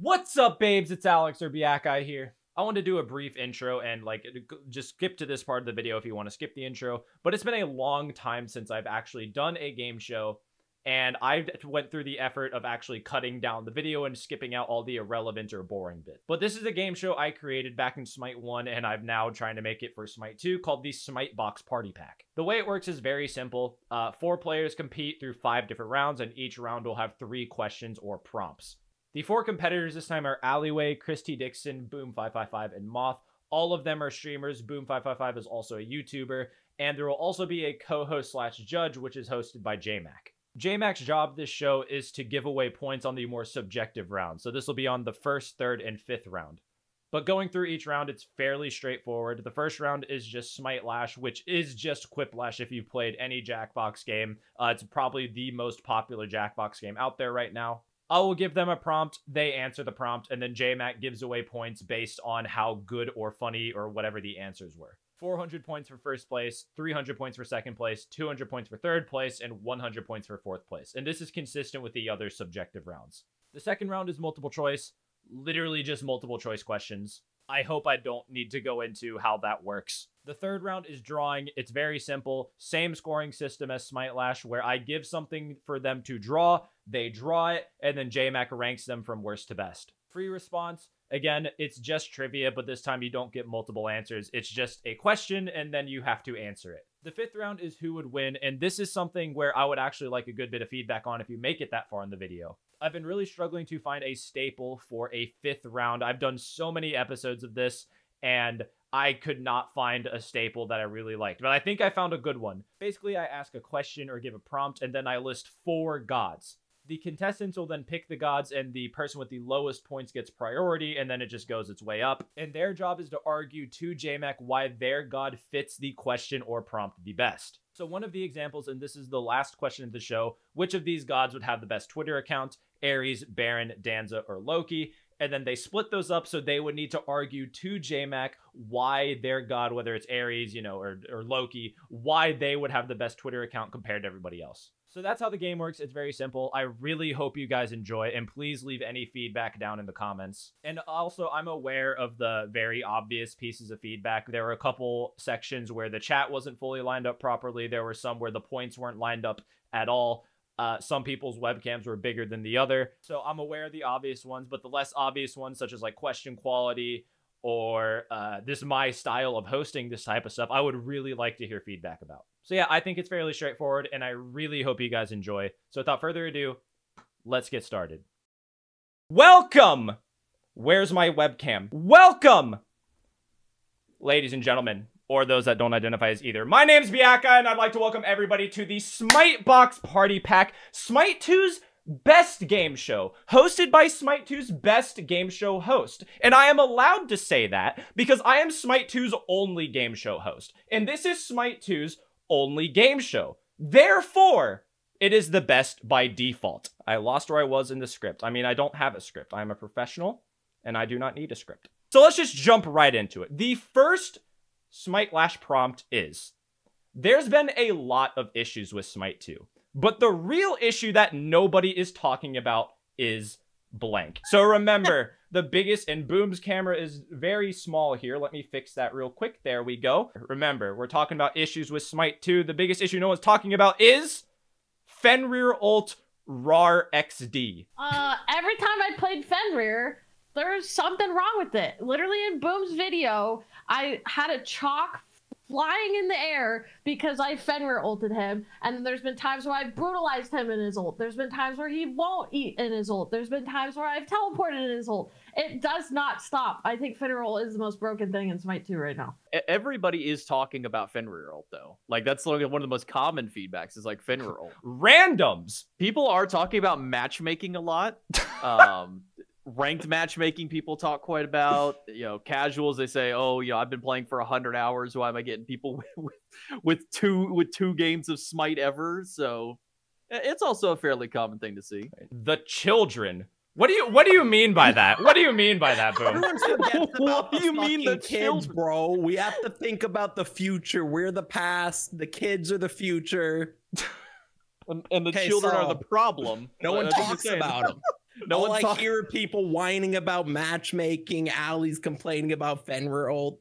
What's up, babes? It's Alex or Biakai here. I want to do a brief intro and just skip to this part of the video if you want to skip the intro. But it's been a long time since I've actually done a game show, and I went through the effort of actually cutting down the video and skipping out all the irrelevant or boring bits. But this is a game show I created back in Smite 1, and I'm now trying to make it for Smite 2, called the Smite Box Party Pack. The way it works is very simple. 4 players compete through 5 different rounds, and each round will have 3 questions or prompts. The 4 competitors this time are Alleyway, Christy Dixon, Boom555, and Moth. All of them are streamers. Boom555 is also a YouTuber, and there will also be a co-host slash judge, which is hosted by JMac. JMac's job this show is to give away points on the more subjective rounds, so this will be on the 1st, 3rd, and 5th round. But going through each round, it's fairly straightforward. The first round is just Smite Lash, which is just Quiplash if you've played any Jackbox game. It's probably the most popular Jackbox game out there right now. I will give them a prompt, they answer the prompt, and then JMac gives away points based on how good or funny or whatever the answers were. 400 points for first place, 300 points for second place, 200 points for third place, and 100 points for fourth place. And this is consistent with the other subjective rounds. The second round is multiple choice, literally just multiple choice questions. I hope I don't need to go into how that works. The third round is drawing. It's very simple. Same scoring system as Smite Lash, where I give something for them to draw, they draw it, and then JMac ranks them from worst to best. Free response. Again, it's just trivia, but this time you don't get multiple answers. It's just a question, and then you have to answer it. The 5th round is who would win, and this is something where I would actually like a good bit of feedback on if you make it that far in the video. I've been really struggling to find a staple for a 5th round. I've done so many episodes of this, and I could not find a staple that I really liked, but I think I found a good one. Basically, I ask a question or give a prompt, and then I list 4 gods. The contestants will then pick the gods, and the person with the lowest points gets priority, and then it just goes its way up. And their job is to argue to JMac why their god fits the question or prompt the best. So one of the examples, and this is the last question of the show, which of these gods would have the best Twitter account? Ares, Baron, Danza, or Loki? And then they split those up, so they would need to argue to JMac why their god, whether it's Ares, or Loki, why they would have the best Twitter account compared to everybody else. So that's how the game works. It's very simple. I really hope you guys enjoy, and please leave any feedback down in the comments. And also, I'm aware of the very obvious pieces of feedback. There were a couple sections where the chat wasn't fully lined up properly. There were some where the points weren't lined up at all. Some people's webcams were bigger than the other. So I'm aware of the obvious ones, but the less obvious ones, such as like question quality or this my style of hosting this type of stuff, I would really like to hear feedback about. So yeah, I think it's fairly straightforward, and I really hope you guys enjoy. So without further ado, let's get started. Welcome! Where's my webcam? Welcome! Ladies and gentlemen, or those that don't identify as either. My name's Biaka, and I'd like to welcome everybody to the Smite Box Party Pack, Smite 2's best game show, hosted by Smite 2's best game show host. And I am allowed to say that because I am Smite 2's only game show host. And this is Smite 2's only game show. Therefore, it is the best by default. I lost where I was in the script. I mean, I don't have a script. I'm a professional, and I do not need a script. So let's just jump right into it. The first Smite Lash prompt is, there's been a lot of issues with Smite 2, but the real issue that nobody is talking about is blank. So remember, the biggest, and Boom's camera is very small here. Let me fix that real quick. There we go. Remember, we're talking about issues with Smite 2. The biggest issue no one's talking about is Fenrir ult RAR XD. Every time I played Fenrir, there's something wrong with it. Literally in Boom's video, I had a chalk flying in the air because I Fenrir ulted him, and then there's been times where I've brutalized him in his ult. There's been times where he won't eat in his ult. There's been times where I've teleported in his ult. It does not stop. I think Fenrir ult is the most broken thing in Smite 2 right now. Everybody is talking about Fenrir ult, though. Like, that's one of the most common feedbacks is like Fenrir ult. Randoms! People are talking about matchmaking a lot. Ranked matchmaking people talk quite about. Casuals, they say, oh, I've been playing for 100 hours. Why am I getting people with two games of Smite ever? So it's also a fairly common thing to see. The children. What do you mean by that? What do you mean by that, Boom? Everyone forgets about What do the you mean the kids, children? bro? We have to think about the future. We're the past. The kids are the future. And the Okay, children so are the problem. No one I'm just talks saying. about them. No All one's I talking. hear are people whining about matchmaking. Allie's complaining about Fenrir ult.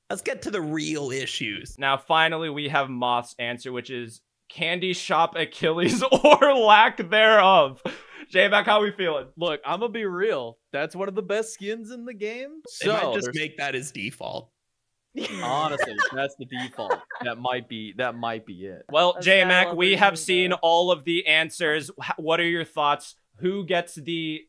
Let's get to the real issues. Now, finally, we have Moth's answer, which is Candy Shop Achilles or lack thereof. J-Mac, how we feeling? Look, I'm gonna be real. That's one of the best skins in the game. They might So just there's- make that his default. honestly, that's the default. That might be it. Well, That's J-Mac, valid, we isn't have it? seen all of the answers. What are your thoughts? Who gets the...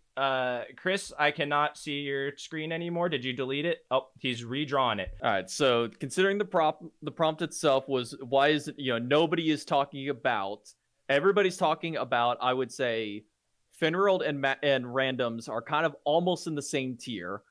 Chris, I cannot see your screen anymore. Did you delete it? Oh, he's redrawn it. All right, so considering the prompt itself was why is nobody is talking about, everybody's talking about, I would say Finworld and randoms are kind of almost in the same tier.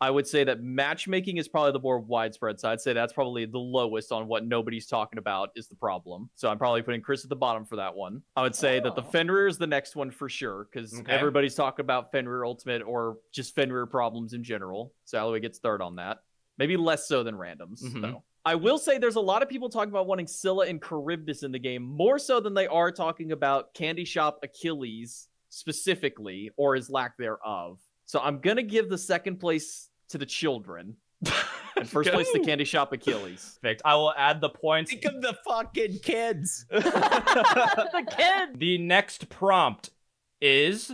I would say that matchmaking is probably the more widespread, so I'd say that's probably the lowest on what nobody's talking about is the problem. So I'm probably putting Chris at the bottom for that one. I would say that the Fenrir is the next one for sure, because everybody's talking about Fenrir Ultimate or just Fenrir problems in general. So Alloway gets third on that. Maybe less so than randoms, though. I will say there's a lot of people talking about wanting Scylla and Charybdis in the game, more so than they are talking about Candy Shop Achilles specifically, or his lack thereof. So I'm going to give the second place to the children. And first place to Candy Shop Achilles. Perfect. I will add the points. Think of the fucking kids. The kid. The next prompt is...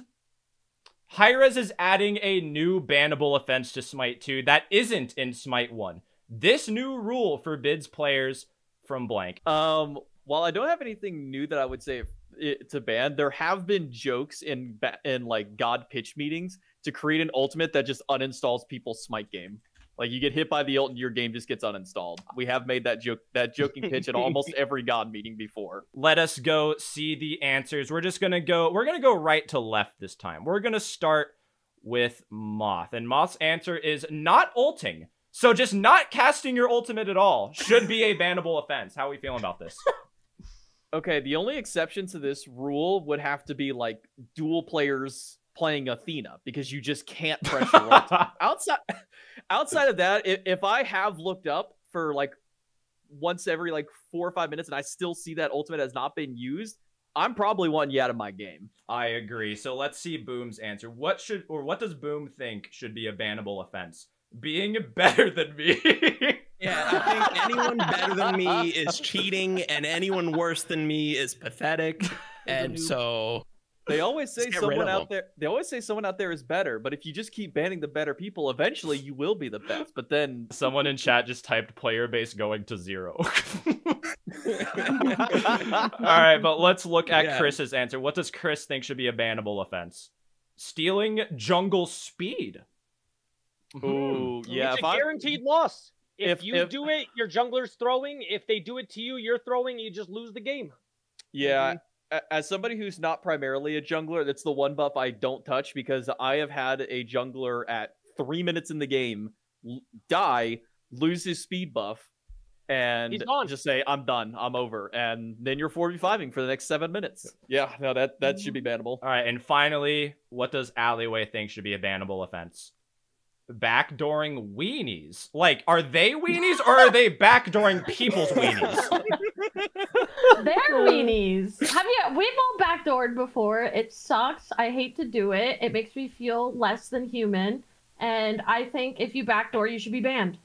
Hi-Rez is adding a new bannable offense to Smite 2 that isn't in Smite 1. This new rule forbids players from blank. While I don't have anything new that I would say to ban, there have been jokes in like God pitch meetings to create an ultimate that just uninstalls people's Smite game. Like you get hit by the ult and your game just gets uninstalled. We have made that joking pitch at almost every God meeting before. Let us go see the answers. We're gonna go right to left this time. We're gonna start with Moth. And Moth's answer is not ulting. So just not casting your ultimate at all should be a bannable offense. How are we feeling about this? Okay, the only exception to this rule would have to be like dual players playing Athena, because you just can't pressure ult. Outside of that, if I have looked up for like once every like 4 or 5 minutes and I still see that ultimate has not been used, I'm probably wanting you out of my game. I agree. So let's see Boom's answer. What does Boom think should be a bannable offense? Being better than me. Yeah, I think anyone better than me is cheating, and anyone worse than me is pathetic. And so they always say get rid someone of out there. They always say someone out there is better, but if you just keep banning the better people, eventually you will be the best. But then Someone in chat just typed player base going to 0. Alright, but let's look at Chris's answer. What does Chris think should be a bannable offense? Stealing jungle speed. ooh, yeah, It's a guaranteed loss. If you if- do it, your jungler's throwing. If they do it to you, you're throwing. You just lose the game. yeah. As somebody who's not primarily a jungler, that's the one buff I don't touch, because I have had a jungler at 3 minutes in the game die, lose his speed buff, and He's gone. just say, I'm done, I'm over. And then you're 4v5ing for the next 7 minutes. Yeah, no, that should be bannable. Alright, and finally, what does Alleyway think should be a bannable offense? Backdooring weenies. Like, are they weenies or are they backdooring people's weenies? They're weenies. We've all backdoored before. It sucks. I hate to do it. It makes me feel less than human. And I think if you backdoor, you should be banned.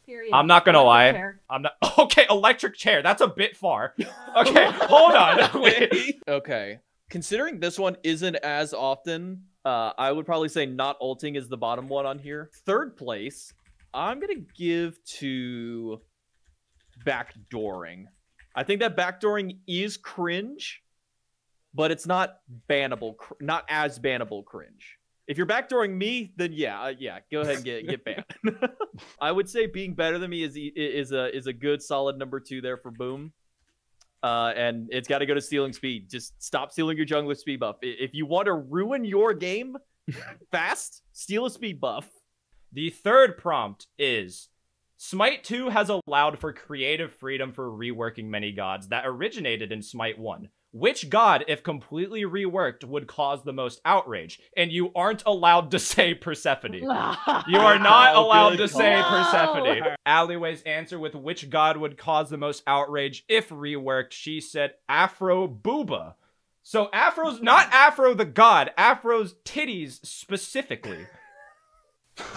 Period. I'm not gonna lie. Chair. I'm not. Okay, electric chair. That's a bit far. Okay, hold on. Wait. Okay. Considering this one isn't as often, I would probably say not ulting is the bottom one on here. Third place, I'm going to give to backdooring. I think that backdooring is cringe, but it's not bannable, not as bannable cringe. If you're backdooring me, then yeah, go ahead and get banned. I would say being better than me is a good solid number 2 there for Boom. And it's got to go to stealing speed. Just stop stealing your jungler speed buff. If you want to ruin your game fast, steal a speed buff. The third prompt is Smite 2 has allowed for creative freedom for reworking many gods that originated in Smite 1. Which god, if completely reworked, would cause the most outrage? And you aren't allowed to say Persephone. You are not allowed to say Persephone. Alleyway's answer with which god would cause the most outrage if reworked, she said Afro Booba. So Afro's not Afro the god, Afro's titties specifically.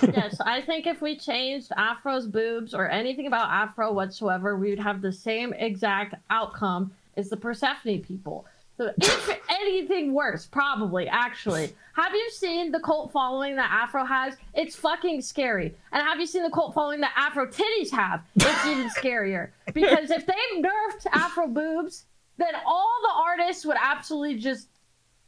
Yes, I think if we changed Afro's boobs or anything about Afro whatsoever, we would have the same exact outcome as the Persephone people. So if anything worse, probably, actually. Have you seen the cult following that Afro has? It's fucking scary. And have you seen the cult following that Afro titties have? It's even scarier. Because if they nerfed Afro boobs, then all the artists would absolutely just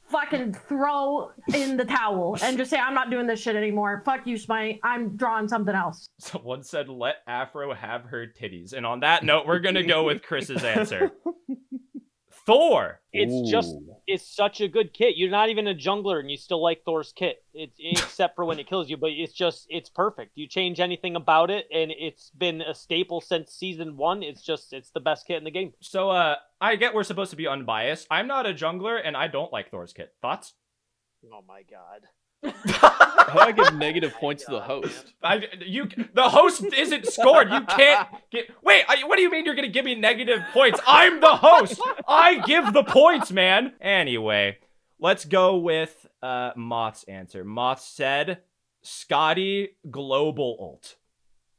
fucking throw in the towel and just say, I'm not doing this shit anymore. Fuck you, Smite. I'm drawing something else. Someone said, let Afro have her titties. And on that note, we're going to go with Chris's answer. Thor. It's such a good kit. You're not even a jungler and you still like Thor's kit. Except for when it kills you, but it's perfect. You change anything about it and it's been a staple since season 1. It's the best kit in the game. So I get we're supposed to be unbiased. I'm not a jungler and I don't like Thor's kit. Thoughts? Oh my god. How do I give negative points to the host? The host isn't scored. You can't get. Wait, what do you mean you're gonna give me negative points? I'm the host. I give the points, man. Anyway, let's go with Moth's answer. Moth said Scotty global ult.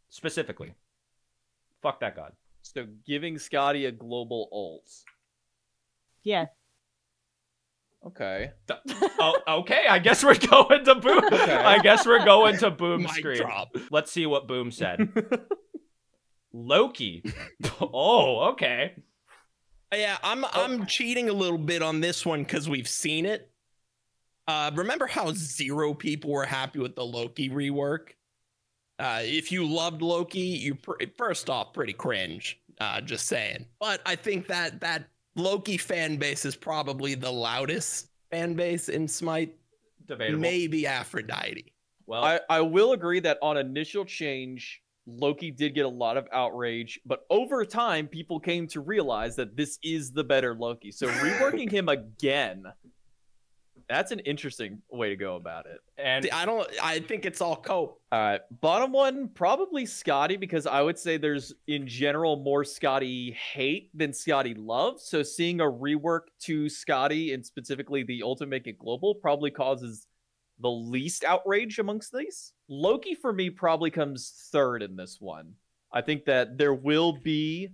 Specifically. Fuck that god. So giving Scotty a global ult. Yeah. Okay. Oh, okay. I guess we're going to Boom. Okay. I guess we're going to Boom Mic screen. drop. Let's see what Boom said. Loki. Oh, okay. Yeah, I'm cheating a little bit on this one because we've seen it. Remember how 0 people were happy with the Loki rework? If you loved Loki, you first off pretty cringe. Just saying. But I think that Loki fan base is probably the loudest fan base in Smite. Debatable. Maybe Aphrodite. Well, I will agree that on initial change, Loki did get a lot of outrage, but over time, people came to realize that this is the better Loki. So reworking him again, that's an interesting way to go about it. and I think it's all cope. All right, bottom one, probably Scotty, because I would say there's, in general, more Scotty hate than Scotty love. So seeing a rework to Scotty, and specifically the Ultimate Get Global, probably causes the least outrage amongst these. Loki, for me, probably comes third in this one. I think that there will be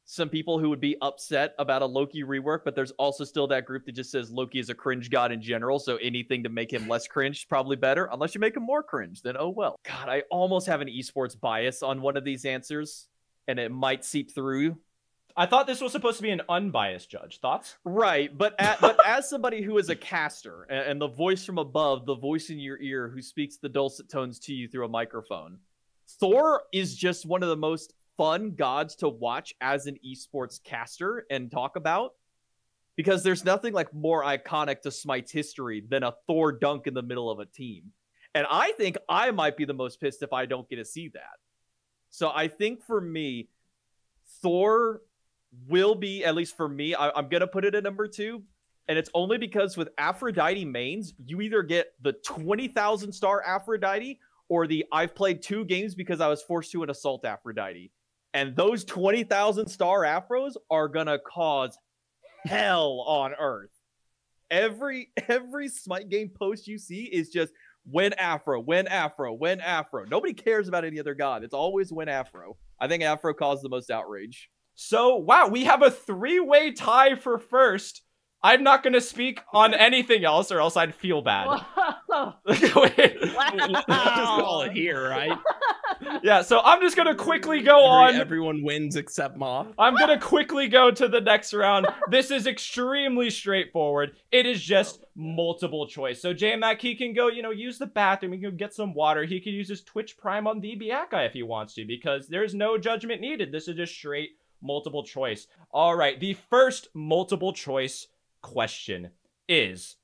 some people who would be upset about a Loki rework, but there's also still that group that just says Loki is a cringe god in general, so anything to make him less cringe is probably better. Unless you make him more cringe, then oh well. God, I almost have an esports bias on one of these answers, and it might seep through. I thought this was supposed to be an unbiased judge. Thoughts? Right, but as somebody who is a caster, and the voice from above, the voice in your ear who speaks the dulcet tones to you through a microphone, Thor is just one of the most fun gods to watch as an esports caster and talk about, because there's nothing like more iconic to Smite's history than a Thor dunk in the middle of a team. And I think I might be the most pissed if I don't get to see that. So I think for me, Thor will be, at least for me, I'm going to put it at number 2. And it's only because with Aphrodite mains, you either get the 20,000 star Aphrodite or the I've played 2 games because I was forced to an assault Aphrodite. And those 20,000 star Afros are going to cause hell on earth. Every Smite game post you see is just win Afro, win Afro, win Afro. Nobody cares about any other god. It's always win Afro. I think Afro caused the most outrage. So, wow, we have a 3-way tie for first. I'm not going to speak on anything else or else I'd feel bad. Wait. Just call it here, right? Yeah, so I'm just going to quickly go on. Everyone wins except Moth. I'm going to quickly go to the next round. This is extremely straightforward. It is just multiple choice. So J-Mac, he can go, use the bathroom. He can get some water. He can use his Twitch Prime on the Biaka if he wants to, because there's no judgment needed. This is just straight multiple choice. All right, the first multiple choice question is,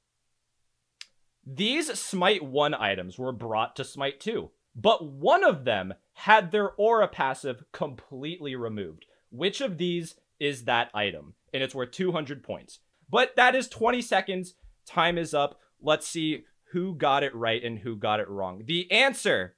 these Smite 1 items were brought to Smite 2, but one of them had their aura passive completely removed. Which of these is that item? And it's worth 200 points. But that is 20 seconds. Time is up. Let's see who got it right and who got it wrong. The answer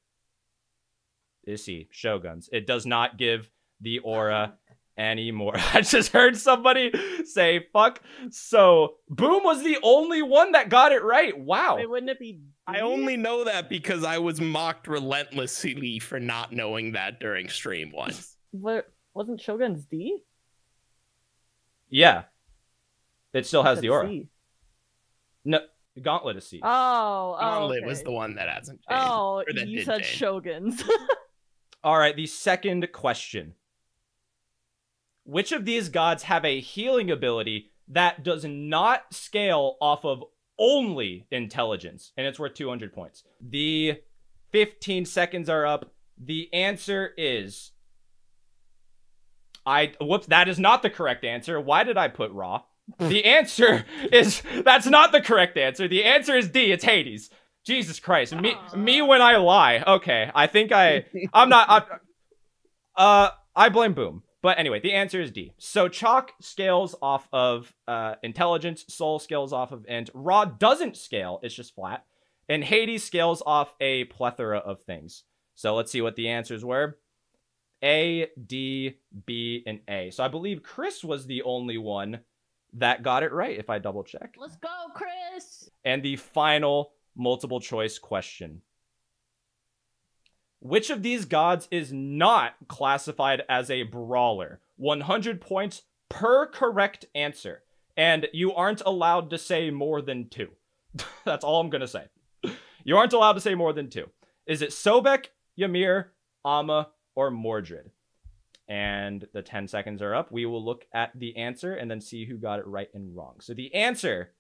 is C, Shoguns. It does not give the aura. anymore. I just heard somebody say fuck. So Boom was the only one that got it right. Wow. Wait, wouldn't it be? I only know that because I was mocked relentlessly for not knowing that during stream once. What wasn't Shogun's D? Yeah. It still has Said the aura. C. No, Gauntlet is C. Gauntlet Okay. was the one that hasn't changed. Oh, or that you did said change. Shogun's. All right, the second question. Which of these gods have a healing ability that does not scale off of only intelligence? And it's worth 200 points. The 15 seconds are up. The answer is... Whoops, that is not the correct answer. Why did I put Raw? The answer is... That's not the correct answer. The answer is D. It's Hades. Jesus Christ. Me when I lie. Okay, I think I'm not... I blame Boom. But anyway, the answer is D. So Chalk scales off of intelligence, Soul scales off of int, Raw doesn't scale, it's just flat, and Hades scales off a plethora of things. So let's see what the answers were. A, D, B, and A. So I believe Chris was the only one that got it right, if I double check. Let's go, Chris. And the final multiple choice question. Which of these gods is not classified as a brawler? 100 points per correct answer. And you aren't allowed to say more than 2. That's all I'm going to say. You aren't allowed to say more than 2. Is it Sobek, Ymir, Amma, or Mordred? And the 10 seconds are up. We will look at the answer and then see who got it right and wrong. So the answer,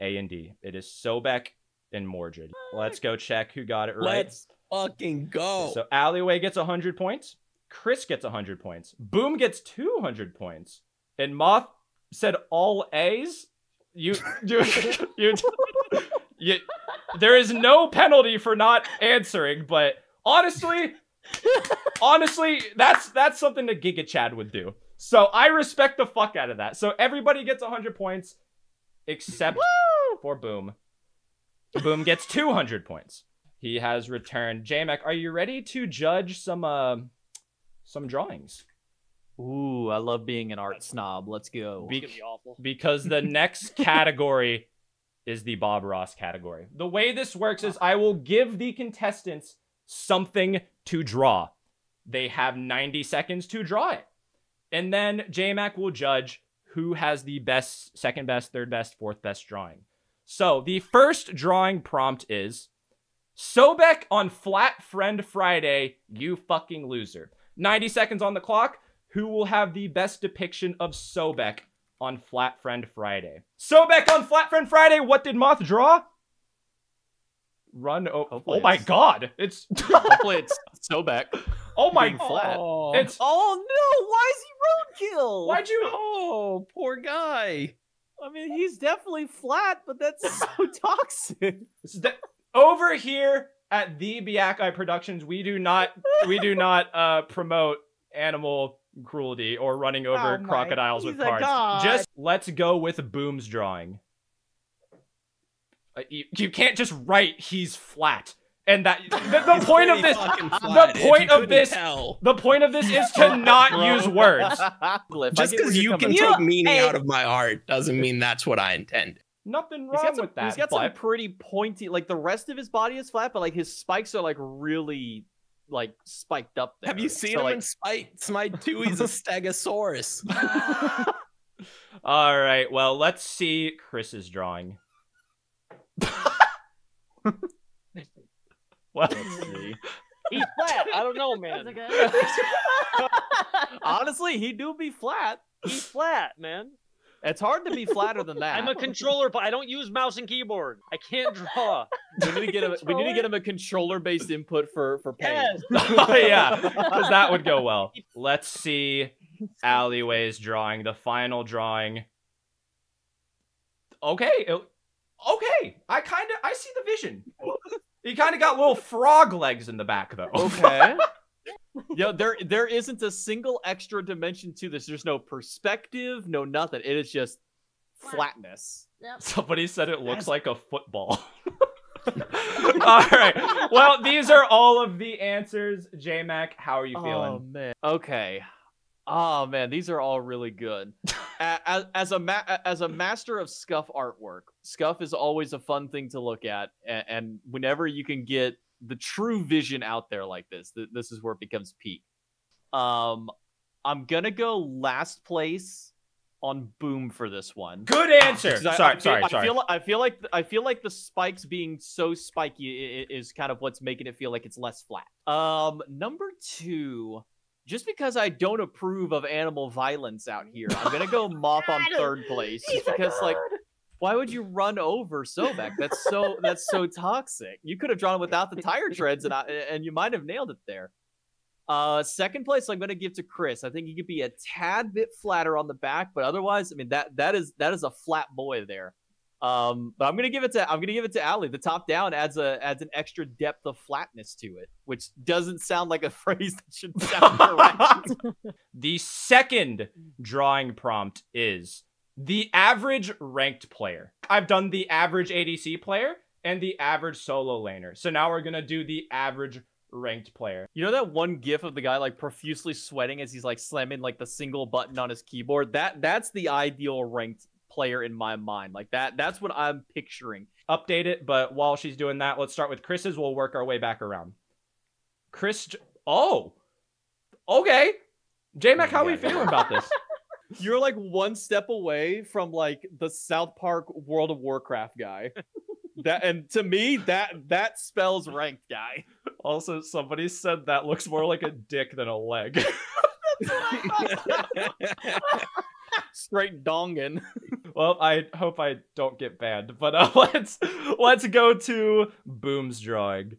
A and D. It is Sobek and Mordred. Let's go check who got it right. Let's fucking go. So Alleyway gets 100 points. Chris gets 100 points. Boom gets 200 points. And Moth said all A's. You, there is no penalty for not answering, but honestly, that's something that Giga Chad would do. So I respect the fuck out of that. So everybody gets 100 points except for Boom. Boom gets 200 points. He has returned. J-Mac, are you ready to judge some drawings? Ooh, I love being an art snob. Let's go. It's gonna be awful. Because the next category is the Bob Ross category. The way this works is I will give the contestants something to draw. They have 90 seconds to draw it. And then J-Mac will judge who has the best, second best, third best, fourth best drawing. So the first drawing prompt is Sobek on Flat Friend Friday, you fucking loser. 90 seconds on the clock. Who will have the best depiction of Sobek on Flat Friend Friday? Sobek on Flat Friend Friday, what did Moth draw? Run. Oh my god. It's Hopefully it's Sobek. Oh my being flat. Oh, It's Oh no, why is he roadkill? why'd you oh, poor guy. I mean, he's definitely flat, but that's so toxic. over here at the Biakai Productions, we do not promote animal cruelty or running over crocodiles with he's a cards. god. Just let's go with Boom's drawing. You can't just write he's flat. And that the point of this the point of this is to not use words. Just because you can take meaning out of my art doesn't mean that's what I intend. Nothing wrong with that. He's got but some pretty pointy, like the rest of his body is flat, but like his spikes are like really like spiked up there. Have you seen him in Smite 2? He's a stegosaurus. all right, well, let's see Chris's drawing. What? Let's see. He's flat. I don't know, Is man. it good? Honestly, he do be flat. He's flat, man. It's hard to be flatter than that. I'm a controller, but I don't use mouse and keyboard. I can't draw. We need to get him a controller-based input for paint. Yes. Oh yeah, because that would go well. Let's see Alleyway's drawing, the final drawing. Okay, I see the vision. He kind of got little frog legs in the back though. Okay. Yo, there isn't a single extra dimension to this. There's no perspective, no nothing. It is just flatness. Yep. Somebody said it looks like a football. All right. Well, these are all of the answers. J-Mac, how are you feeling? Oh man. Okay. Oh man, these are all really good. As a master of scuff artwork, scuff is always a fun thing to look at, and whenever you can get the true vision out there like this, this is where it becomes peak. I'm gonna go last place on Boom for this one. Good answer. Sorry. I feel like the spikes being so spiky is kind of what's making it feel like it's less flat. Number 2. Just because I don't approve of animal violence out here, I'm gonna go Moth on 3rd place. Just because, like, why would you run over Sobek? That's so toxic. You could have drawn it without the tire treads, and you might have nailed it there. 2nd place, I'm gonna give to Chris. I think he could be a tad bit flatter on the back, but otherwise, I mean that is a flat boy there. But I'm gonna give it to Ali. The top down adds an extra depth of flatness to it, which doesn't sound like a phrase that should sound correct. The 2nd drawing prompt is the average ranked player. I've done the average ADC player and the average solo laner. So now we're gonna do the average ranked player. You know that one gif of the guy like profusely sweating as he's like slamming like the single button on his keyboard? That's the ideal ranked player in my mind. Like that's what I'm picturing. Update it, but while she's doing that, let's start with Chris's. We'll work our way back around. Chris, oh, okay. J-Mac, how are we feeling about this? You're like one step away from like the South Park World of Warcraft guy. And to me, that spells ranked guy. Also, somebody said that looks more like a dick than a leg. Straight dongin. Well, I hope I don't get banned, but let's go to Boom's drawing.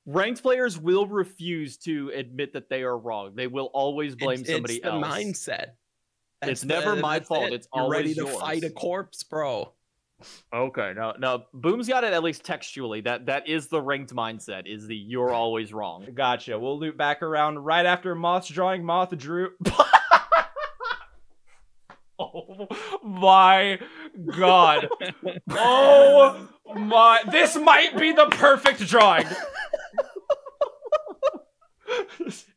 Ranked players will refuse to admit that they are wrong. They will always blame somebody else. It's the mindset. It's never my fault. It's always ready to yours. fight a corpse, bro. Okay, no. Boom's got it at least textually. That is the ranked mindset. Is the you're always wrong. Gotcha. We'll loop back around right after Moth's drawing. Moth drew. Oh my god. Oh my. This might be the perfect drawing.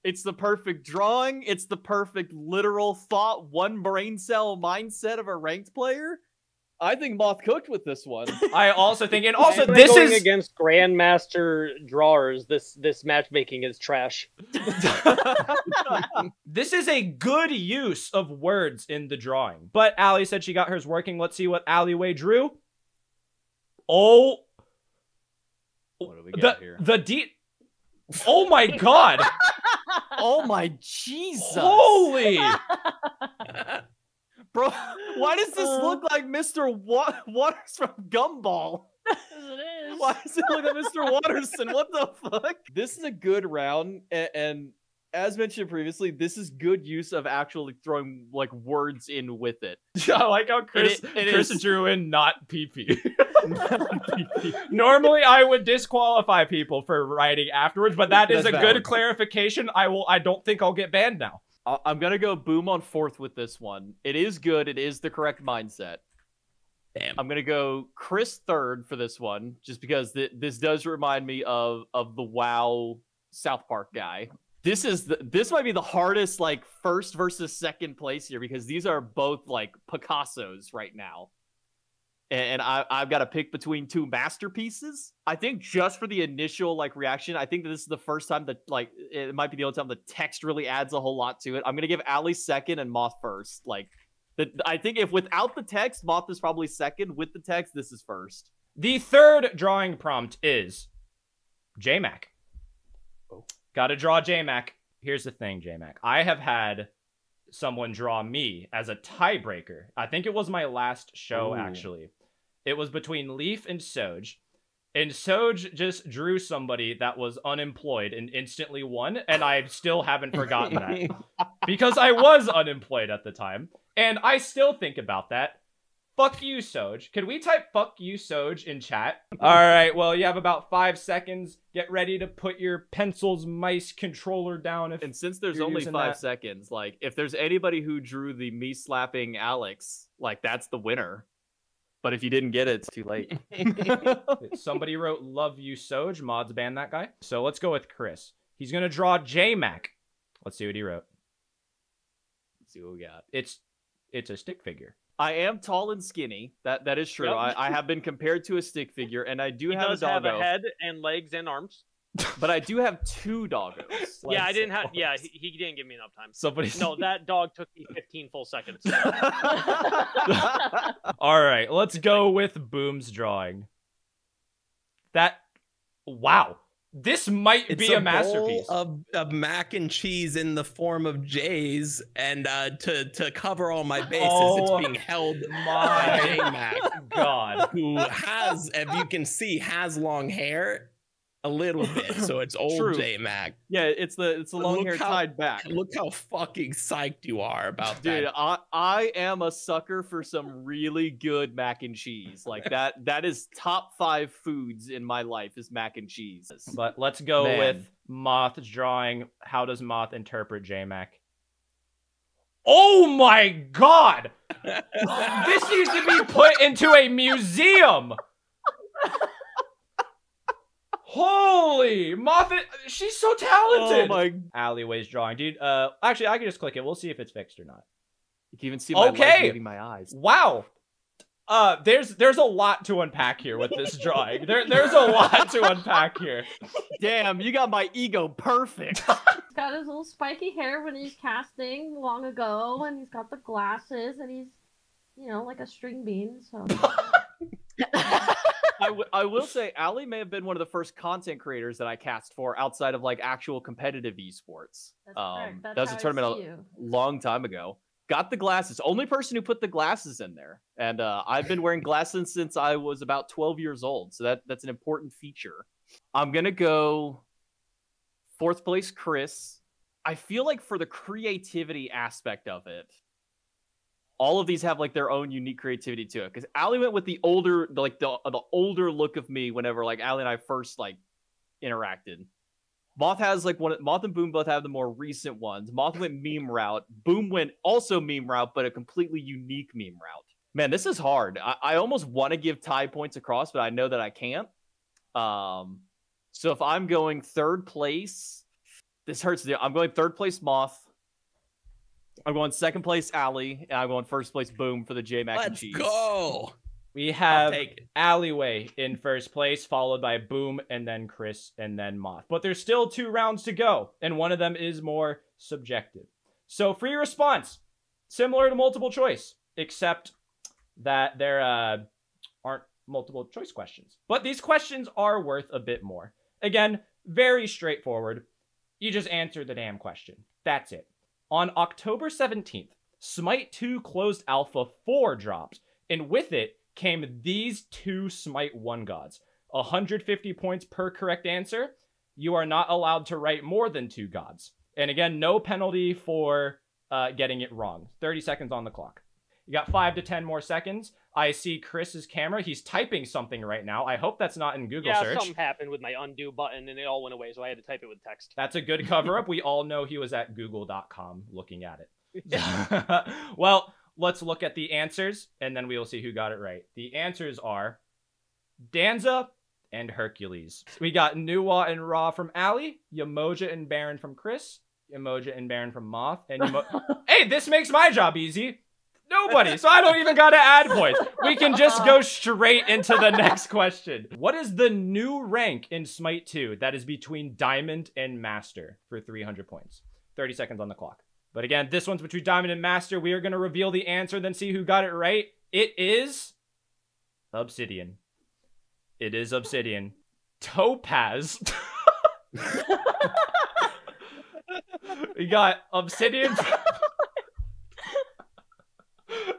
It's the perfect drawing. It's the perfect literal thought, one brain cell mindset of a ranked player. I think Moth cooked with this one. I also think, and also And this going is against Grandmaster drawers. This matchmaking is trash. this is a good use of words in the drawing. But Ali said she got hers working. Let's see what Alleyway drew. Oh, What do we got here? Oh my god! Oh my Jesus! Holy! Bro, why does this look like Mr. Waters from Gumball? It is. Why does it look like Mr. Waterson? What the fuck? This is a good round, and as mentioned previously, this is good use of actually throwing like words in with it. I like how Chris drew in not PP. Normally, I would disqualify people for writing afterwards, but that is That's a valid. good clarification. I don't think I'll get banned now. I'm gonna go Boom on 4th with this one. It is good. It is the correct mindset. Damn. I'm gonna go Chris 3rd for this one, just because this does remind me of the WoW South Park guy. This might be the hardest like 1st versus 2nd place here, because these are both like Picassos right now. And I've got to pick between 2 masterpieces. I think just for the initial like reaction, I think that this is the first time that like it might be the only time the text really adds a whole lot to it. I'm gonna give Ali 2nd and Moth 1st. Like I think if without the text, Moth is probably 2nd. With the text, this is 1st. The 3rd drawing prompt is J-Mac. Oh. Gotta draw J-Mac. Here's the thing, J-Mac. I have had someone draw me as a tiebreaker. I think it was my last show, actually. It was between Leaf and Soj. And Soj just drew somebody that was unemployed and instantly won, and I still haven't forgotten that. Because I was unemployed at the time, and I still think about that. Fuck you, Soj. Can we type fuck you, Soj in chat? Alright, well, you have about 5 seconds. Get ready to put your pencils, mice, controller down. And since there's you're only using 5 that. seconds, like if there's anybody who drew the me slapping Alex, like that's the winner. But if you didn't get it, it's too late. Somebody wrote love you, Soj. Mods ban that guy. So let's go with Chris. He's going to draw J-Mac. Let's see what he wrote. Let's see what we got. It's a stick figure. I am tall and skinny. That is true. Yep. I have been compared to a stick figure, and I do He have does a have doggo. a head and legs and arms. But I do have 2 doggos. Yeah, I didn't have. Yeah, he didn't give me enough time. Somebody. No, that dog took me 15 full seconds. All right, let's go with Boom's drawing. Wow. This might be a masterpiece. Bowl of mac and cheese in the form of J's, and to cover all my bases, it's being held by J-Mac, God, who has, if you can see, has long hair. A little bit, so it's old True. J-Mac. Yeah, it's the long hair tied back. Look how fucking psyched you are about Dude, that. I am a sucker for some really good mac and cheese. Like that is top 5 foods in my life is mac and cheese. but let's go Man. with Moth's drawing. How does Moth interpret J-Mac? Oh my God! This needs to be put into a museum. Holy Moth! She's so talented. Oh my! Alleyways drawing, dude. Actually, I can just click it. We'll see if it's fixed or not. You can even see my legs moving my eyes. Wow. There's a lot to unpack here with this drawing. There's a lot to unpack here. Damn, you got my ego perfect. He's got his little spiky hair when he's casting long ago, and he's got the glasses, and he's, you know, like a string bean. So. I will say, Allie may have been one of the first content creators that I cast for outside of like actual competitive esports. That's correct. That's that was how a I tournament see a you. long time ago. Got the glasses. Only person who put the glasses in there. And I've been wearing glasses since I was about 12 years old. So that's an important feature. I'm going to go 4th place, Chris. I feel like for the creativity aspect of it, all of these have like their own unique creativity to it. Because Allie went with the older, like the older look of me whenever like Allie and I first like interacted. Moth has like Moth and Boom both have the more recent ones. Moth went meme route. Boom went also meme route, but a completely unique meme route. Man, this is hard. I almost want to give tie points across, but I know that I can't. So if I'm going 3rd place, this hurts. I'm going 3rd place Moth. I'm going 2nd place Allie, and I'm going 1st place Boom for the J Mac and Let's cheese. go. We have take it. Alleyway in 1st place, followed by Boom, and then Chris, and then Moth. But there's still 2 rounds to go, and one of them is more subjective. So free response, similar to multiple choice, except that there aren't multiple choice questions. But these questions are worth a bit more. Again, very straightforward. You just answer the damn question. That's it. On October 17th, Smite 2 closed alpha 4 dropped, and with it came these 2 Smite 1 gods. 150 points per correct answer. You are not allowed to write more than 2 gods. And again, no penalty for getting it wrong. 30 seconds on the clock. You got 5 to 10 more seconds. I see Chris's camera. He's typing something right now. I hope that's not in Google Yeah, search. something happened with my undo button and it all went away, so I had to type it with text. That's a good cover-up. We all know he was at google.com looking at it. Well, let's look at the answers, and then we will see who got it right. The answers are Danza and Hercules. We got Nuwa and Ra from Allie, Yamoja and Baron from Chris, Yamoja and Baron from Moth, and Hey, this makes my job easy. Nobody, so I don't even gotta add points. We can just go straight into the next question. What is the new rank in Smite 2 that is between Diamond and Master for 300 points? 30 seconds on the clock. But again, this one's between Diamond and Master. We are going to reveal the answer, then see who got it right. It is Obsidian. It is Obsidian. Topaz. We got Obsidian.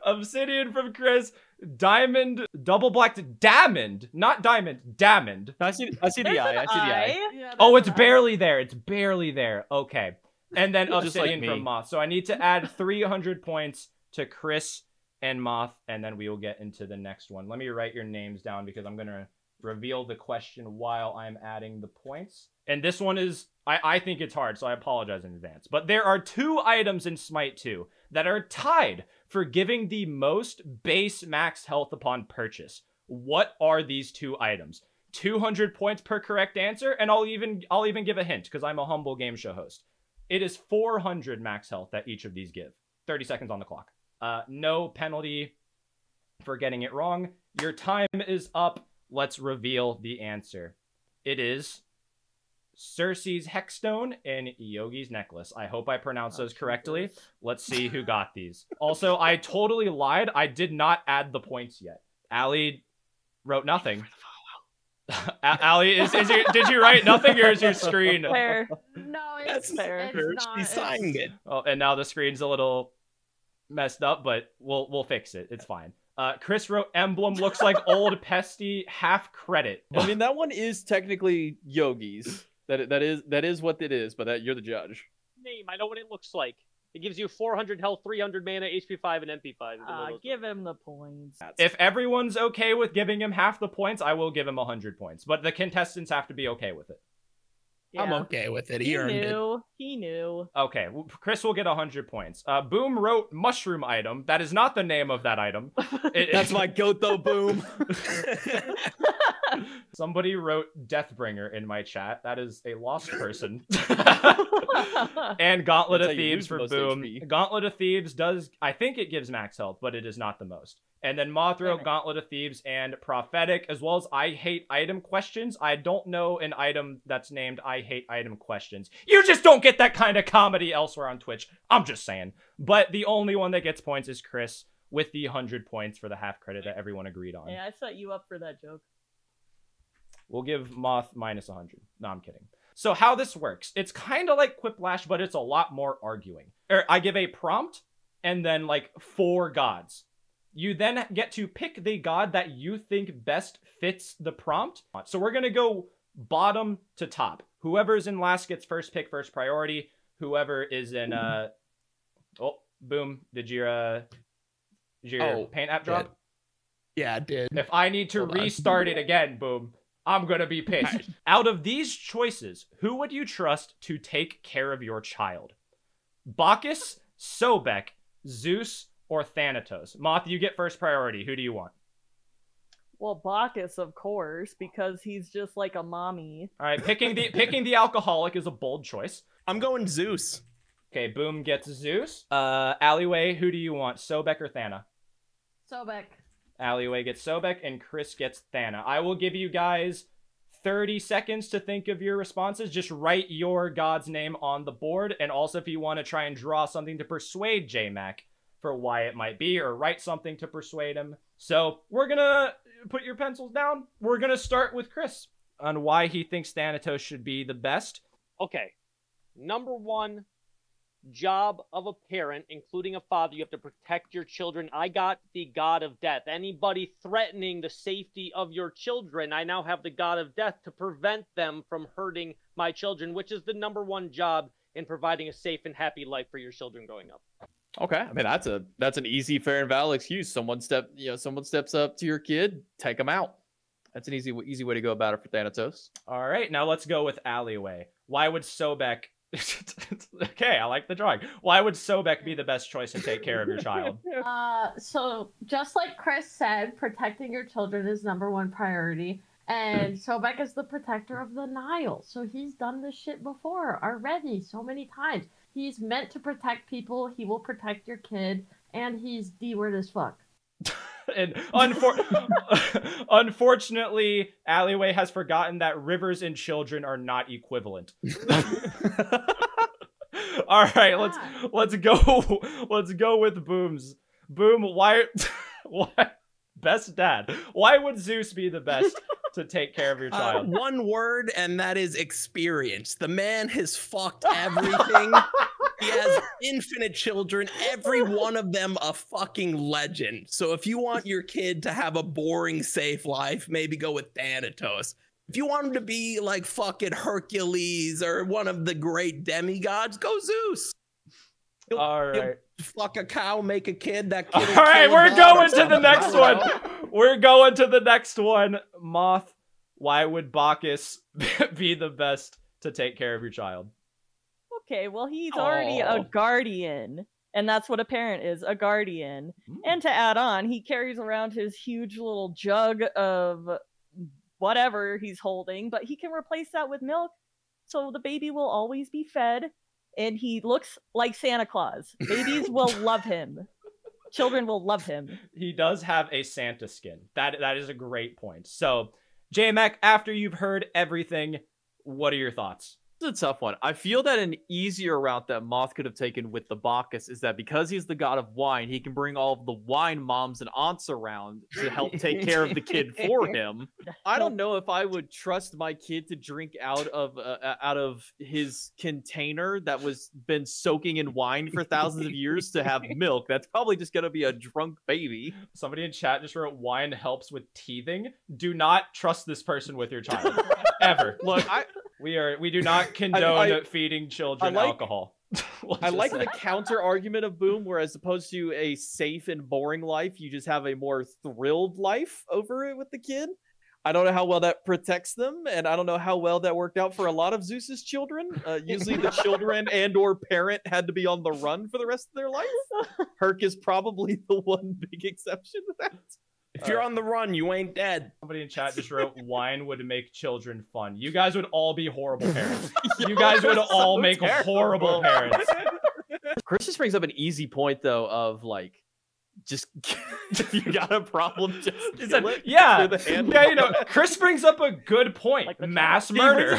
Obsidian from Chris. Diamond, double blacked, Damond, not Diamond, Damond. I see the eye. I see the eye. Yeah, Oh, that's it's right. barely there. It's barely there. Okay. And then Just like Obsidian me. from Moth. So I need to add 300 points to Chris and Moth, and then we will get into the next one. Let me write your names down because I'm going to reveal the question while I'm adding the points. And this one is, I think it's hard, so I apologize in advance. But there are 2 items in Smite 2 that are tied for giving the most base max health upon purchase. What are these 2 items? 200 points per correct answer, and I'll even give a hint because I'm a humble game show host. It is 400 max health that each of these give. 30 seconds on the clock. No penalty for getting it wrong. Your time is up. Let's reveal the answer. It is Cersei's Hexstone and Yogi's Necklace. I hope I pronounced those correctly. Let's see who got these. Also, I totally lied. I did not add the points yet. Allie wrote nothing. Allie, did you write nothing, or is your screen? Fair. No, That's it's not. She signed it. Oh, and now the screen's a little messed up, but we'll fix it. It's fine. Chris wrote emblem looks like old pesty, half credit. I mean, that one is technically Yogi's. That is what it is, but you're the judge. Name, I know what it looks like. It gives you 400 health, 300 mana, HP 5, and MP 5. Give him the points. If everyone's okay with giving him half the points, I will give him 100 points. But the contestants have to be okay with it. Yeah. I'm okay with it. He He earned it. knew. He knew. Okay, Chris will get 100 points. Boom wrote mushroom item. That is not the name of that item. That's my goat though, Boom. Somebody wrote Deathbringer in my chat. That is a lost person. And Gauntlet That's of how you Thieves lose for most Boom. HP. Gauntlet of Thieves does, I think it gives max health, but it is not the most. And then Moth wrote Damn it. Gauntlet of Thieves and Prophetic, as well as I Hate Item Questions. I don't know an item that's named I Hate Item Questions. You just don't get that kind of comedy elsewhere on Twitch. I'm just saying. But the only one that gets points is Chris, with the 100 points for the half credit that everyone agreed on. Hey, I set you up for that joke. We'll give Moth minus 100. No, I'm kidding. So how this works, it's kind of like Quiplash, but it's a lot more arguing. I give a prompt and then like 4 gods. You then get to pick the god that you think best fits the prompt. So we're going to go bottom to top. Whoever's in last gets first pick, first priority. Whoever is in... Oh, Boom. Did your paint app drop? Yeah, it did. If I need to restart it again, Boom, I'm going to be pissed. Out of these choices, who would you trust to take care of your child? Bacchus, Sobek, Zeus, or Thanatos? Moth, you get first priority. Who do you want? Well, Bacchus, of course, because he's just like a mommy. All right, picking the alcoholic is a bold choice. I'm going Zeus. Okay, Boom gets Zeus. Alleyway, who do you want? Sobek or Thana? Sobek. Alleyway gets Sobek, and Chris gets Thana. I will give you guys 30 seconds to think of your responses. Just write your god's name on the board, and also if you want to try and draw something to persuade J-Mac for why it might be, or write something to persuade him. So we're gonna put your pencils down. We're gonna start with Chris on why he thinks Thanatos should be the best. Okay. Number one, job of a parent, including a father, you have to protect your children. I got the god of death. Anybody threatening the safety of your children, I now have the god of death to prevent them from hurting my children, which is the number one job in providing a safe and happy life for your children growing up. Okay, I mean that's an easy, fair, and valid excuse. Someone steps up to your kid, take them out. That's an easy way to go about it for Thanatos. All right, now let's go with Alleyway. Why would Sobek... Okay, I like the drawing. Why would Sobek be the best choice to take care of your child? So just like Chris said, protecting your children is number one priority. And Sobek is the protector of the Nile. So he's done this shit before already so many times. He's meant to protect people. He will protect your kid. And he's D-word as fuck. And unfortunately, Alleyway has forgotten that rivers and children are not equivalent. All right, let's go with Boom's. Boom, why best dad? Why would Zeus be the best to take care of your child? One word, and that is experience. The man has fucked everything. He has infinite children, every one of them a fucking legend. So if you want your kid to have a boring, safe life, maybe go with Thanatos. If you want him to be like fucking Hercules or one of the great demigods, go Zeus. All right. Fuck a cow, make a kid. That kid. All right, we're going to the next one. We're going to the next one. Moth, why would Bacchus be the best to take care of your child? Okay, well, he's already a guardian, and that's what a parent is, a guardian. And to add on, he carries around his huge little jug of whatever he's holding, but he can replace that with milk, so the baby will always be fed, and he looks like Santa Claus. Babies will love him. Children will love him. He does have a Santa skin. That is a great point. So, JMac, after you've heard everything, what are your thoughts? It's a tough one. I feel that an easier route that Moth could have taken with the Bacchus is that because he's the god of wine, he can bring all of the wine moms and aunts around to help take care of the kid for him. I don't know if I would trust my kid to drink out of his container that was been soaking in wine for thousands of years to have milk. That's probably just gonna be a drunk baby. Somebody in chat just wrote, wine helps with teething. Do not trust this person with your child. Ever. Look, we do not condone feeding children alcohol. I like the counter argument of Boom, where as opposed to a safe and boring life, you just have a more thrilled life over it with the kid. I don't know how well that protects them, and I don't know how well that worked out for a lot of Zeus's children. Usually the children and or parent had to be on the run for the rest of their life. Herc is probably the one big exception to that. If you're on the run, you ain't dead. Somebody in chat just wrote, wine would make children fun. You guys would all be horrible parents. You guys would all make horrible parents. Chris just brings up an easy point, though, of like, just if you got a problem, just kill it. Yeah, you know, Chris brings up a good point. Like mass murder.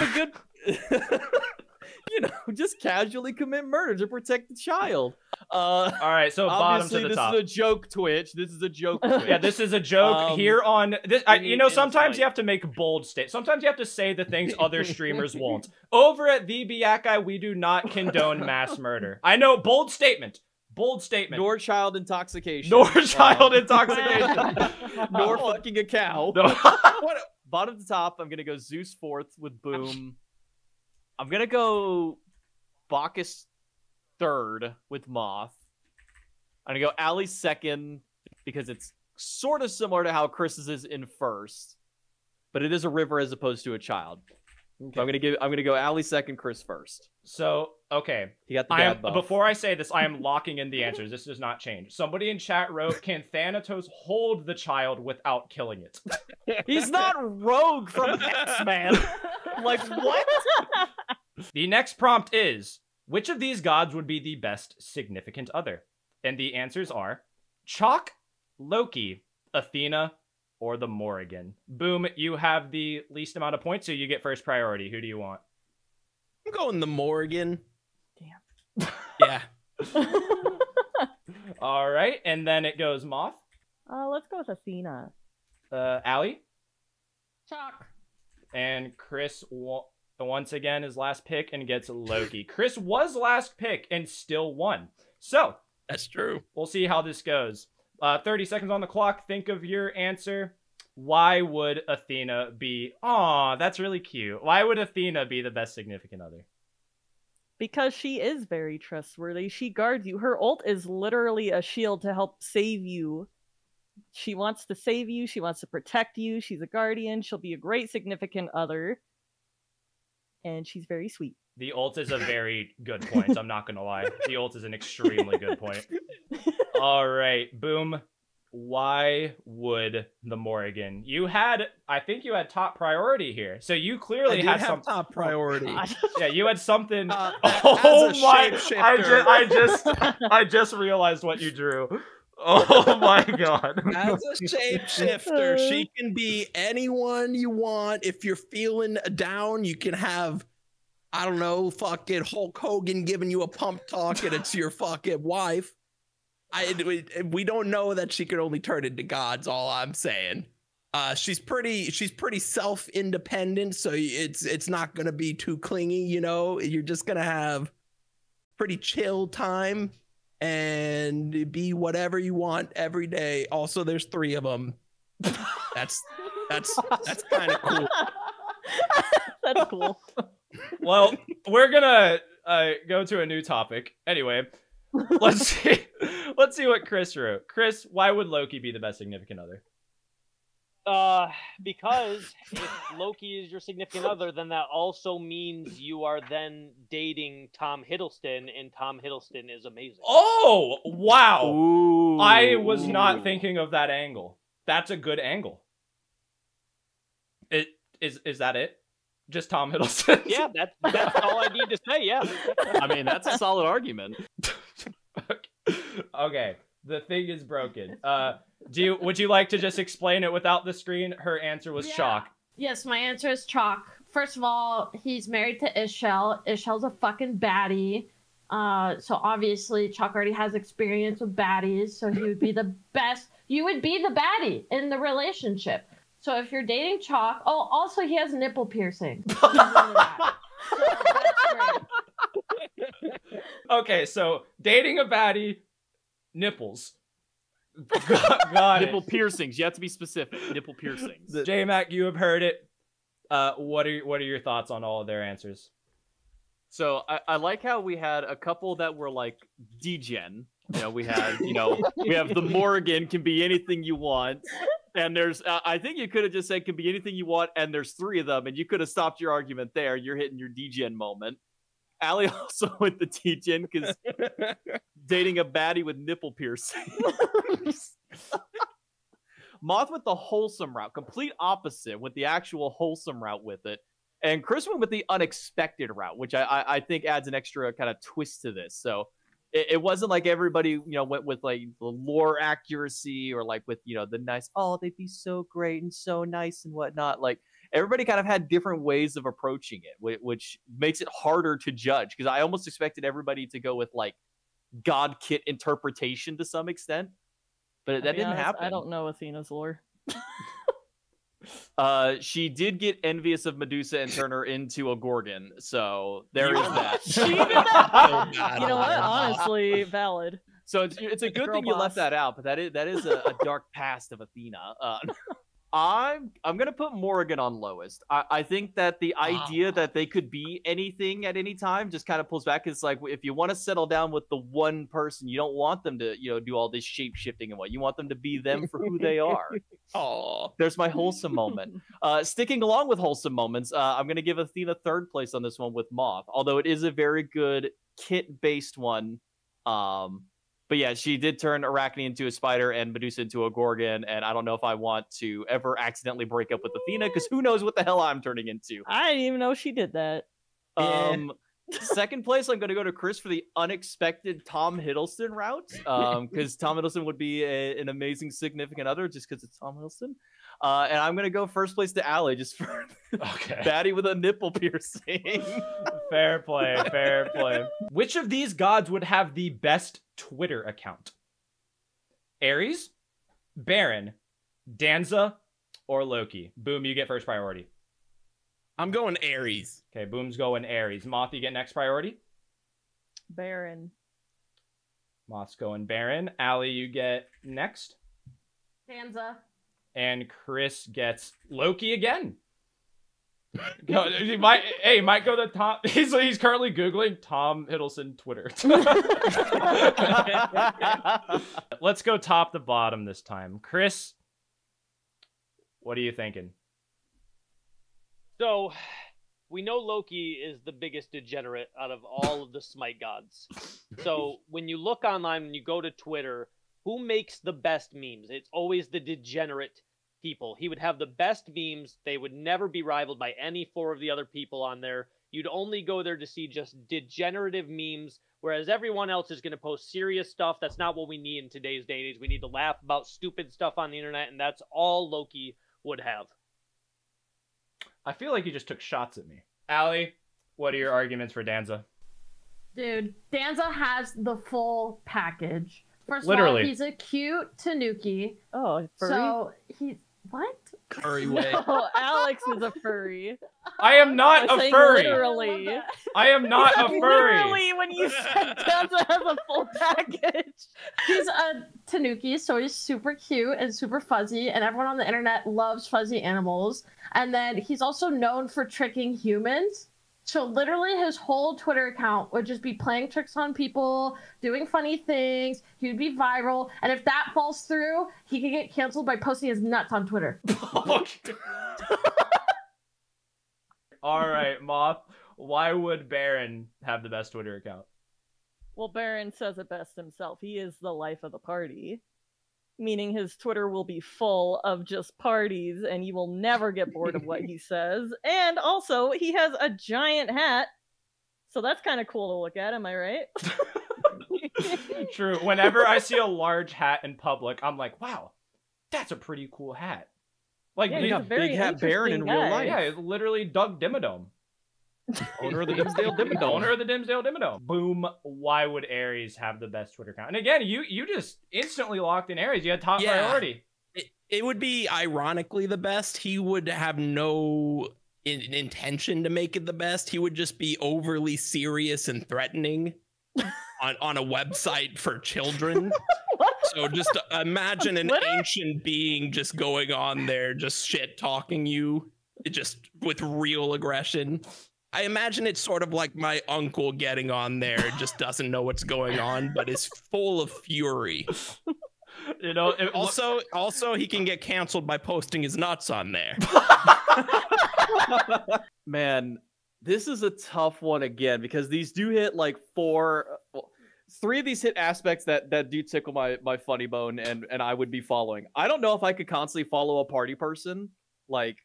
You know, just casually commit murder to protect the child. All right, so bottom to the top. This is a joke, Twitch. This is a joke, Twitch. Yeah, this is a joke here on this. You know, sometimes you have to make bold statements. Sometimes you have to say the things other streamers won't. Over at the Biakai, we do not condone mass murder. I know, bold statement. Bold statement. Nor child intoxication. Nor child intoxication. Nor fucking a cow. No. Bottom to top, I'm gonna go Zeus fourth with Boom. I'm gonna go Bacchus third with Moth. I'm gonna go Ali second because it's sort of similar to how Chris's is in first, but it is a river as opposed to a child. Okay. So I'm gonna go Ali second, Chris first. So okay, he got the dad buff. Before I say this, I am locking in the answers. This does not change. Somebody in chat wrote, "Can Thanatos hold the child without killing it?" He's not Rogue from X-Men. Like what? The next prompt is, which of these gods would be the best significant other? And the answers are Chalk, Loki, Athena, or the Morrigan. Boom, you have the least amount of points, so you get first priority. Who do you want? I'm going the Morrigan. Damn. Yeah. All right, and then it goes Moth. Let's go with Athena. Allie? Chalk. And Chris once again his last pick and gets Loki. Chris was last pick and still won. So that's true. We'll see how this goes. 30 seconds on the clock. Think of your answer. Why would Athena be... Aw, that's really cute. Why would Athena be the best significant other? Because she is very trustworthy. She guards you. Her ult is literally a shield to help save you. She wants to save you. She wants to protect you. She's a guardian. She'll be a great significant other. And she's very sweet. The ult is a very good point. I'm not going to lie. The ult is an extremely good point. All right, Boom. Why would the Morrigan? I think you had top priority here. So you clearly had some top priority. Yeah, you had something. Oh my! I just realized what you drew. Oh my god. As a shapeshifter, she can be anyone you want. If you're feeling down, you can have, I don't know, fucking Hulk Hogan giving you a pump talk and it's your fucking wife. We don't know that she could only turn into gods, all I'm saying. She's pretty self-independent, so it's not gonna be too clingy, you know. You're just gonna have pretty chill time and be whatever you want every day. Also, there's 3 of them. That's kind of cool. That's cool. Well, we're gonna go to a new topic. Anyway, let's see what Chris wrote. Chris, why would Loki be the best significant other? Because if Loki is your significant other, then that also means you are then dating Tom Hiddleston, and Tom Hiddleston is amazing. Oh, wow. Ooh. I was not thinking of that angle. That's a good angle. Is that it? Just Tom Hiddleston? Yeah, that's all I need to say. Yeah. I mean, that's a solid argument. Okay, the thing is broken. Would you like to just explain it without the screen? Her answer was chalk. Yes, my answer is chalk. First of all, he's married to Ishel. Ishel's a fucking baddie. So obviously Chalk already has experience with baddies, so he would be the best. You would be the baddie in the relationship. So if you're dating Chalk, oh, also he has nipple piercing. So that's great. Okay, so dating a baddie, nipples. Got Nipple it. piercings. You have to be specific. Nipple piercings. J-Mac, you have heard it. What are your thoughts on all of their answers? So I like how we had a couple that were like degen. You know, we have the Morgan can be anything you want. And there's, I think you could have just said can be anything you want, and there's 3 of them, and you could have stopped your argument there. You're hitting your degen moment. Allie also went the degen because dating a baddie with nipple piercing. Moth went the wholesome route, complete opposite, with the actual wholesome route with it. And Chris went with the unexpected route, which I think adds an extra kind of twist to this. So it wasn't like everybody, went with like the lore accuracy or like with, the nice, oh, they'd be so great and so nice and whatnot. Like everybody kind of had different ways of approaching it, which makes it harder to judge. Because I almost expected everybody to go with like God Kit interpretation to some extent. But that didn't happen. I don't know Athena's lore. She did get envious of Medusa and turn her into a Gorgon, so there is that. She did that. You know what? Honestly, valid. So it's a good Girl thing you boss. left that out, but that is a dark past of Athena. I'm gonna put Morrigan on lowest. I think that the idea that they could be anything at any time just kind of pulls back. It's like if you want to settle down with the one person, you don't want them to do all this shape shifting and what you want them to be them for who they are. Oh, There's my wholesome moment. Sticking along with wholesome moments, I'm gonna give Athena 3rd place on this one with Moth, although it is a very good kit based one. But yeah, she did turn Arachne into a spider and Medusa into a Gorgon, and I don't know if I want to ever accidentally break up with Athena, because who knows what the hell I'm turning into. I didn't even know she did that. 2nd place, I'm going to go to Chris for the unexpected Tom Hiddleston route, because Tom Hiddleston would be an amazing significant other just because it's Tom Hiddleston. And I'm going to go 1st place to Allie just for baddie with a nipple piercing. Fair play, fair play. Which of these gods would have the best Twitter account? Ares, Baron, Danza, or Loki? Boom, you get first priority. I'm going Ares. Okay, Boom's going Ares. Moth, you get next priority? Baron. Moth's going Baron. Allie, you get next. Danza. And Chris gets Loki again. He might go to Tom. He's currently Googling Tom Hiddleston Twitter. Let's go top to bottom this time. Chris, what are you thinking? So, we know Loki is the biggest degenerate out of all of the Smite gods. So, when you look online, when you go to Twitter, who makes the best memes? It's always the degenerate people. He would have the best memes. They would never be rivaled by any 4 of the other people on there. You'd only go there to see just degenerative memes, whereas everyone else is going to post serious stuff. That's not what we need in today's day and age. We need to laugh about stupid stuff on the internet, and that's all Loki would have. I feel like you just took shots at me. Allie, what are your arguments for Danza? Dude, Danza has the full package. First Literally. of all, he's a cute Tanuki. Oh, furry? So he's what? Curry way. Oh, Alex is a furry. I am not I'm a saying furry. Literally. I am not a furry. Literally, when you said Danza has a full package. He's a Tanuki, so he's super cute and super fuzzy, and everyone on the internet loves fuzzy animals. And then he's also known for tricking humans. So literally his whole Twitter account would just be playing tricks on people, doing funny things. He would be viral. And if that falls through, he could get canceled by posting his nuts on Twitter. All right, Moth. Why would Baron have the best Twitter account? Well, Baron says it best himself. He is the life of the party. meaning his Twitter will be full of just parties and you will never get bored of what he says. And also, he has a giant hat, so that's kind of cool to look at, am I right? True. Whenever I see a large hat in public, I'm like, wow, that's a pretty cool hat. Like, Yeah, You he's a got very Big Hat Baron in interesting real guy. life. yeah, it's literally Doug Dimmadome. Owner of the Dimsdale Dimmadome. Owner of the Dimsdale Dimmadome. Boom. Why would Aries have the best Twitter account? And again, you just instantly locked in Aries. You had top Yeah. priority. It would be ironically the best. He would have no intention to make it the best. He would just be overly serious and threatening on a website for children. So just imagine an ancient being just going on there, just shit talking you, just with real aggression. I imagine it's sort of like my uncle getting on there, just doesn't know what's going on, but is full of fury. You know, Also, he can get canceled by posting his nuts on there. Man, this is a tough one again because these do hit like three of these hit aspects that do tickle my funny bone and I would be following. I don't know if I could constantly follow a party person. Like,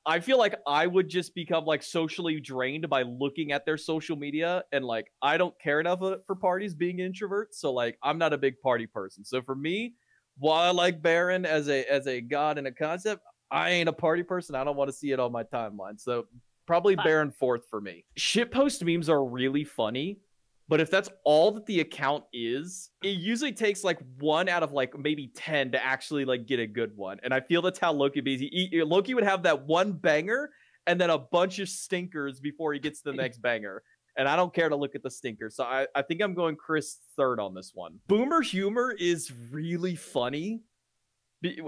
I feel like I would just become like socially drained by looking at their social media, and like I don't care enough for parties being an introvert, so like I'm not a big party person. So for me, while I like Baron as a god and a concept, I ain't a party person. I don't want to see it on my timeline. So probably Baron fourth for me. Shitpost memes are really funny, but if that's all that the account is, it usually takes like 1 out of like maybe 10 to actually like get a good one. And I feel that's how Loki be. Loki would have that one banger and then a bunch of stinkers before he gets to the next banger. And I don't care to look at the stinker. So I think I'm going Chris third on this one. Boomer humor is really funny,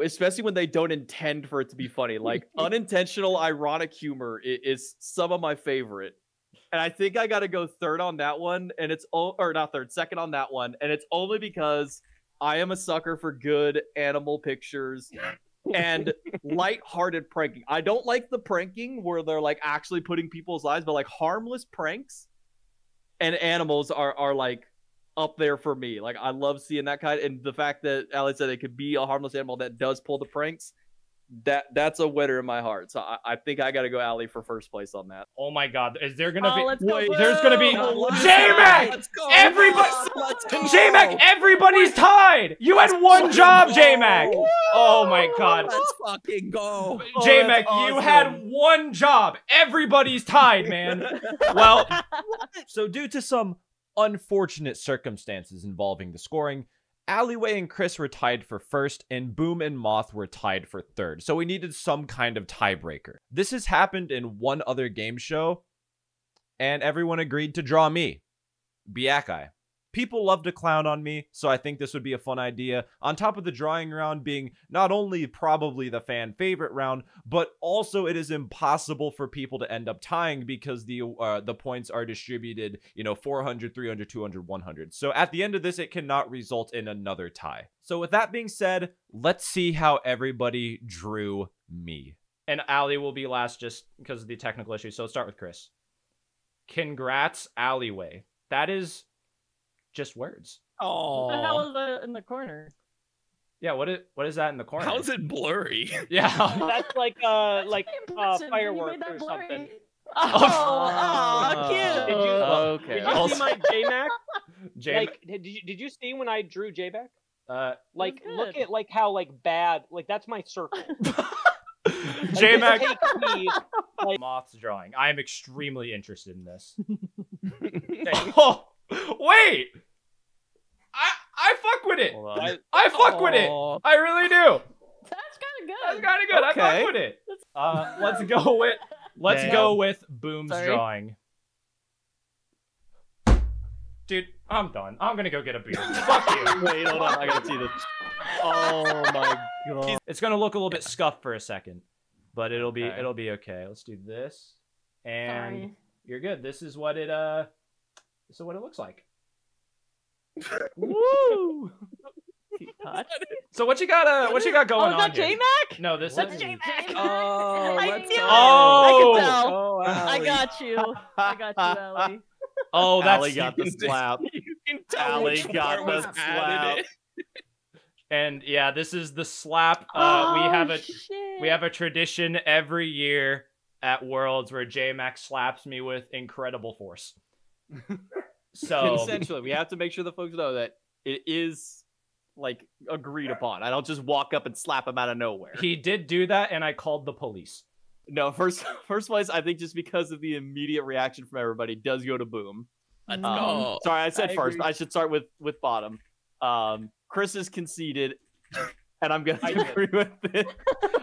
especially when they don't intend for it to be funny. Like unintentional ironic humor is some of my favorite. And I think I got to go third on that one, and second on that one, and it's only because I am a sucker for good animal pictures and lighthearted pranking. I don't like the pranking where they're like actually putting people's lives, but like harmless pranks and animals are like up there for me. Like I love seeing that kind, and the fact that Alex said it could be a harmless animal that does pull the pranks. That's a winner in my heart. So I think I gotta go Ali for first place on that. oh my god, is there gonna be? Let's go, There's gonna be Blue! J-Mac! Let's go. Everybody, Let's go. J-Mac, everybody's tied. You had one job, J-Mac. Oh my god, Let's fucking go. J-Mac, that's you awesome. had one job. Everybody's tied, man. Well, so due to some unfortunate circumstances involving the scoring, Alleyway and Chris were tied for first, and Boom and Moth were tied for third. So we needed some kind of tiebreaker. This has happened in one other game show, and everyone agreed to draw me, Biakai. People love to clown on me, so I think this would be a fun idea. On top of the drawing round being not only probably the fan favorite round, but also it is impossible for people to end up tying because the points are distributed, 400, 300, 200, 100. So at the end of this, it cannot result in another tie. So with that being said, let's see how everybody drew me. And Ali will be last just because of the technical issue. So let's start with Chris. Congrats, Alleyway. That is just words. What the hell Oh, is that in the corner? Yeah, what is that in the corner? how's it blurry? Yeah. That's like Impressive, you fireworks made that or blurry. something. Oh, cute. Okay. Did you see my JMac? J- Like, did you see when I drew JMac? Like, That's look good. at like how like bad, like that's my circle. J-Mac. Like, this takes me, like, Moth's drawing. I am extremely interested in this. Oh, wait! I fuck with it. Hold on. I fuck with it. Aw. I really do. That's kind of That's good. kind of good. I Okay. fuck with it. Let's Damn. go with Boom's Sorry. drawing. Dude, I'm done. I'm gonna go get a beer. Fuck you. Wait, hold on. I gotta see this. Oh my god. It's gonna look a little bit scuffed for a second, but it'll be Okay. okay. Let's do this, and Sorry. you're good. This is what it looks like. Woo! Teapot. So what you got going Oh, on is that here? J-Mac? No, this That's is J-Mac. Oh, I let's knew it. go. Oh. I can tell. Oh, I Allie. got you. I got you, Ellie. Oh, that's Allie got the slap. You can tell Allie which got part was the added slap. in. And yeah, this is the slap. We have a tradition every year at Worlds where J-Max slaps me with incredible force. So essentially, we have to make sure the folks know that it is like agreed upon. I don't just walk up and slap him out of nowhere. He did do that, and I called the police. No, first place, I think just because of the immediate reaction from everybody does go to Boom. Let's go. Sorry, I said first. agree. I should start with bottom. Chris is conceded, and I'm gonna agree with it.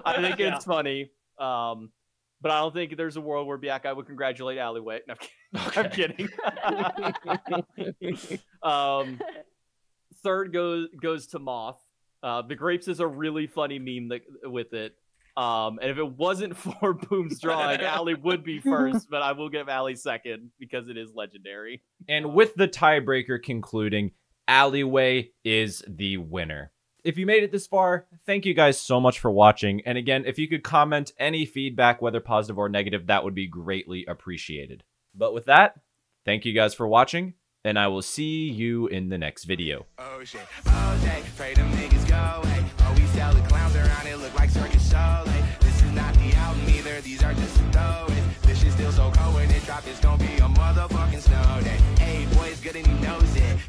I think it's funny. But I don't think there's a world where Biakai would congratulate Alleyway. No, I'm kidding. Third goes to Moth. The grapes is a really funny meme with it. And if it wasn't for Boom's drawing, Allie would be first, but I will give Allie second because it is legendary. And with the tiebreaker concluding, Alleyway is the winner. If you made it this far, thank you guys so much for watching. And again, if you could comment any feedback, whether positive or negative, that would be greatly appreciated. But with that, thank you guys for watching, and I will see you in the next video. Oh shit, all day, pray them niggas go, hey. Oh, we sell the clowns around, it look like circus show, hey. This is not the album either, these are just some throwaways. This shit still so cold when it drop, it's gonna be a motherfucking snow day. Hey.